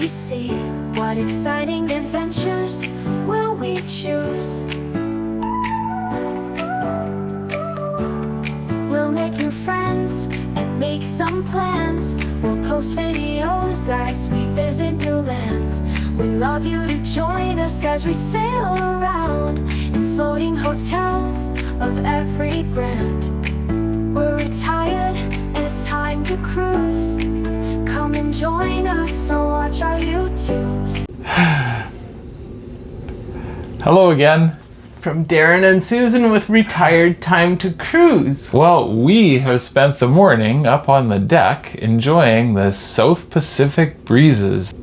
we see? What exciting adventures will we choose? We'll make new friends and make some plans. We'll post videos as we visit new lands. We'd love you to join us as we sail around in floating hotels of every brand. We're retired and it's time to cruise. Come and join us or watch our YouTubes. Hello again. From Darren and Susan with Retired Time to Cruise. Well, we have spent the morning up on the deck enjoying the South Pacific breezes.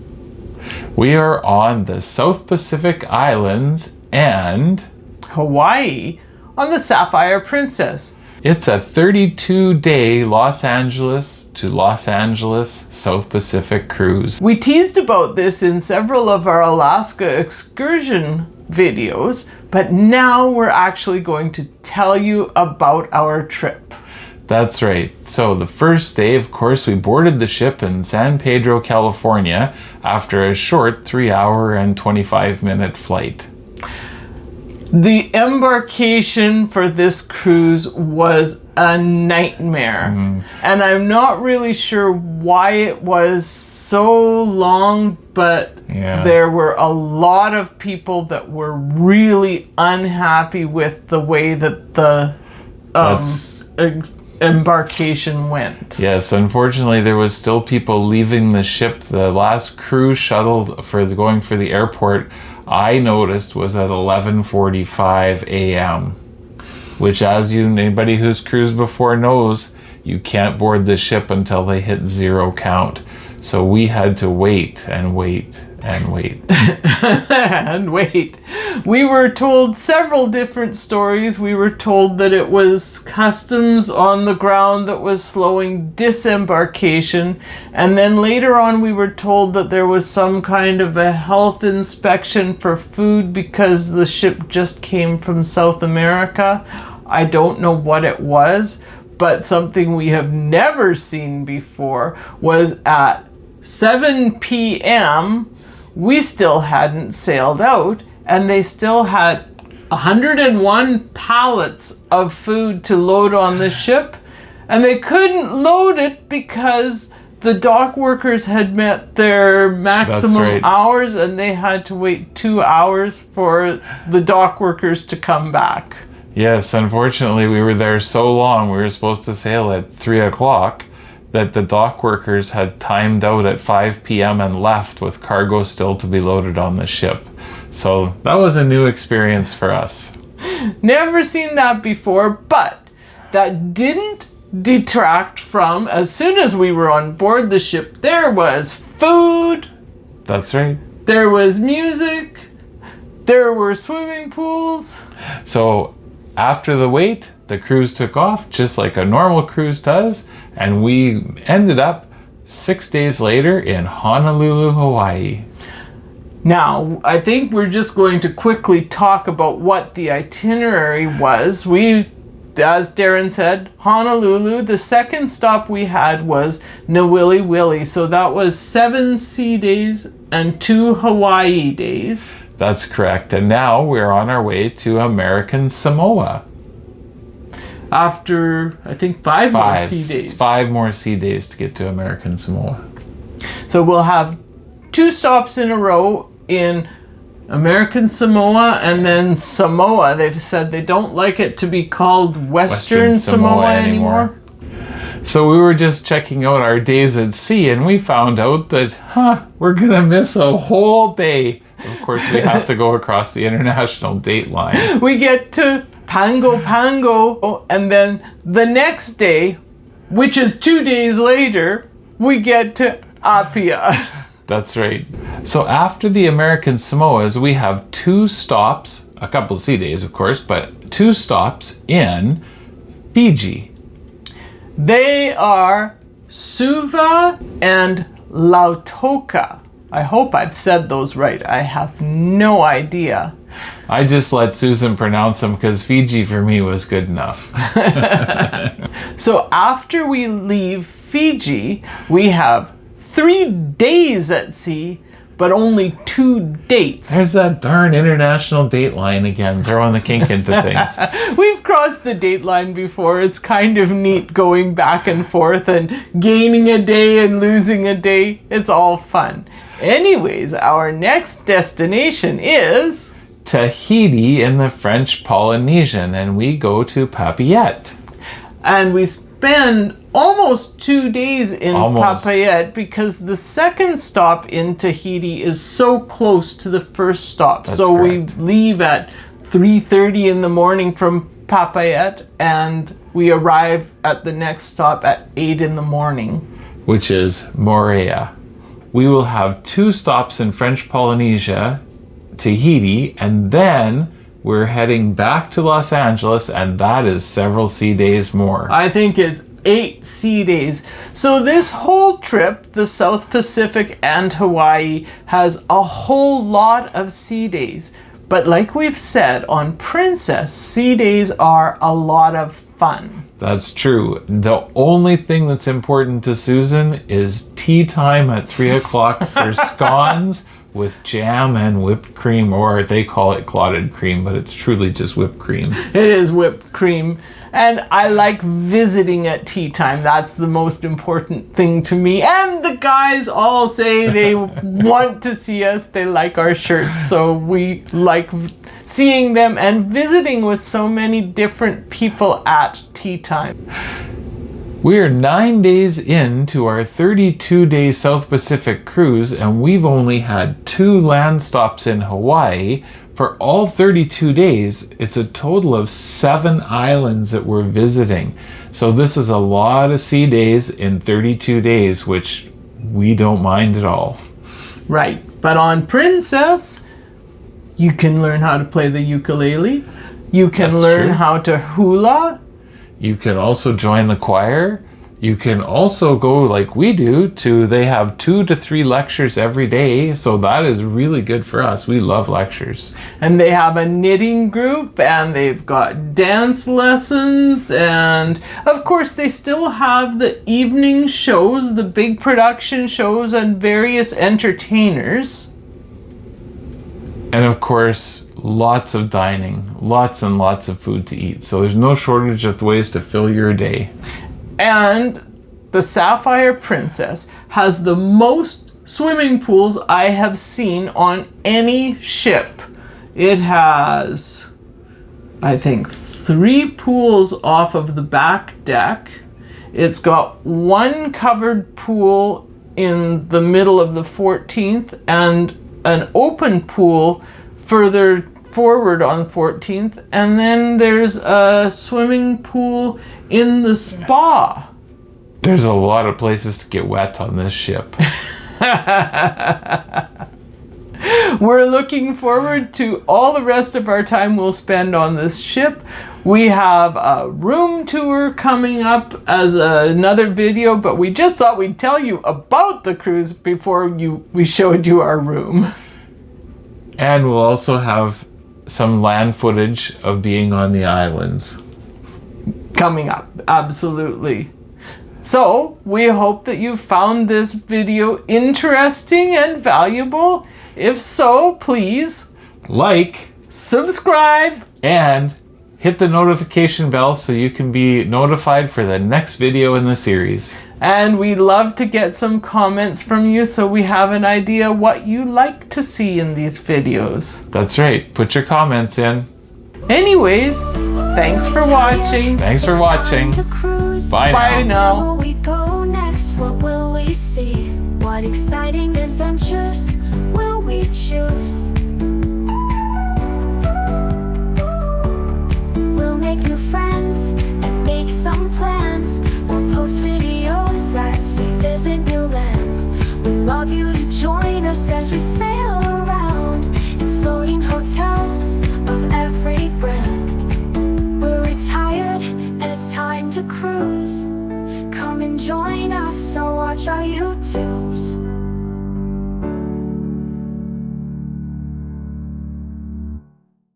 We are on the South Pacific Islands and Hawaii on the Sapphire Princess. it's a 32-day Los Angeles to Los Angeles South Pacific cruise. We teased about this in several of our Alaska excursion videos, but now we're actually going to tell you about our trip. That's right. So the first day, of course, we boarded the ship in San Pedro, California after a short 3-hour and 25-minute flight. The embarkation for this cruise was a nightmare. And I'm not really sure why it was so long, but there were a lot of people that were really unhappy with the way that the embarkation went. Yes, unfortunately, there was still people leaving the ship. The last crew shuttle for going for the airport, I noticed, was at 11:45 a.m. Which, as anybody who's cruised before knows, you can't board the ship until they hit 0 count. So we had to wait and wait and wait. And wait. We were told several different stories. We were told that it was customs on the ground that was slowing disembarkation. And then later on we were told that there was some kind of a health inspection for food because the ship just came from South America. I don't know what it was, but something we have never seen before was at 7 p.m. we still hadn't sailed out, and they still had 101 pallets of food to load on the ship, and they couldn't load it because the dock workers had met their maximum hours, and they had to wait 2 hours for the dock workers to come back. Yes, unfortunately, we were there so long. We were supposed to sail at 3 o'clock. That the dock workers had timed out at 5 p.m. and left with cargo still to be loaded on the ship. So that was a new experience for us. Never seen that before, but that didn't detract from, as soon as we were on board the ship, there was food. That's right. There was music. There were swimming pools. So after the wait, the cruise took off just like a normal cruise does, and we ended up 6 days later in Honolulu, Hawaii. Now, I think we're just going to quickly talk about what the itinerary was. We, as Darren said, Honolulu. The second stop we had was Ukulele. So that was 7 sea days and 2 Hawaii days. That's correct. And now we're on our way to American Samoa. After, I think, 5 more sea days. It's 5 more sea days to get to American Samoa. So we'll have 2 stops in a row in American Samoa and then Samoa. They've said they don't like it to be called Western Samoa anymore. So we were just checking out our days at sea, and we found out that, we're gonna miss a whole day. Of course, we have to go across the international date line. We get to Pango, and then the next day, which is 2 days later, we get to Apia. That's right. So after the American Samoas, we have 2 stops, a couple of sea days, of course, but 2 stops in Fiji. They are Suva and Lautoka. I hope I've said those right. I have no idea. I just let Susan pronounce them because Fiji for me was good enough. So after we leave Fiji, we have 3 days at sea but only 2 dates. There's that darn international date line again, throwing the kink into things. We've crossed the date line before. It's kind of neat going back and forth and gaining a day and losing a day. It's all fun. Anyways, our next destination is Tahiti in the French Polynesian, and we go to Papillote. and we spend almost 2 days in Almost. Papillote because the second stop in Tahiti is so close to the first stop. That's so correct. we leave at 3:30 in the morning from Papillote and we arrive at the next stop at 8 in the morning. Which is Moorea. We will have 2 stops in French Polynesia, Tahiti, and then we're heading back to Los Angeles, and that is several sea days more. I think it's 8 sea days. So this whole trip, the South Pacific and Hawaii, has a whole lot of sea days. But like we've said on Princess, sea days are a lot of fun. That's true. The only thing that's important to Susan is tea time at 3 o'clock for scones with jam and whipped cream, or they call it clotted cream, but it's truly just whipped cream. It is whipped cream. And I like visiting at tea time. That's the most important thing to me. And the guys all say they want to see us. They like our shirts. So we like seeing them and visiting with so many different people at tea time. We are 9 days into our 32-day South Pacific cruise, and we've only had 2 land stops in Hawaii. For all 32 days, it's a total of 7 islands that we're visiting. So this is a lot of sea days in 32 days, which we don't mind at all. Right. But on Princess, you can learn how to play the ukulele. You can That's learn true. how to hula. You can also join the choir. You can also go like we do they have 2 to 3 lectures every day. So that is really good for us. We love lectures. And they have a knitting group and they've got dance lessons. And of course, they still have the evening shows, the big production shows, and various entertainers. And of course, lots of dining, lots and lots of food to eat. So there's no shortage of ways to fill your day. And the Sapphire Princess has the most swimming pools I have seen on any ship. It has, I think, 3 pools off of the back deck. It's got 1 covered pool in the middle of the 14th and an open pool further forward on 14th, and then there's a swimming pool in the spa. There's a lot of places to get wet on this ship. We're looking forward to all the rest of our time we'll spend on this ship. We have a room tour coming up as another video, but we just thought we'd tell you about the cruise before we showed you our room. And we'll also have some land footage of being on the islands. Coming up, absolutely. So, we hope that you found this video interesting and valuable. If so, please Like subscribe. and hit the notification bell so you can be notified for the next video in the series. And we'd love to get some comments from you so we have an idea what you like to see in these videos. That's right. Put your comments in. Anyways, thanks for watching. Thanks for watching. To cruise. Bye Bye now. Where now. will we go next? What will we see? What exciting adventures will we choose?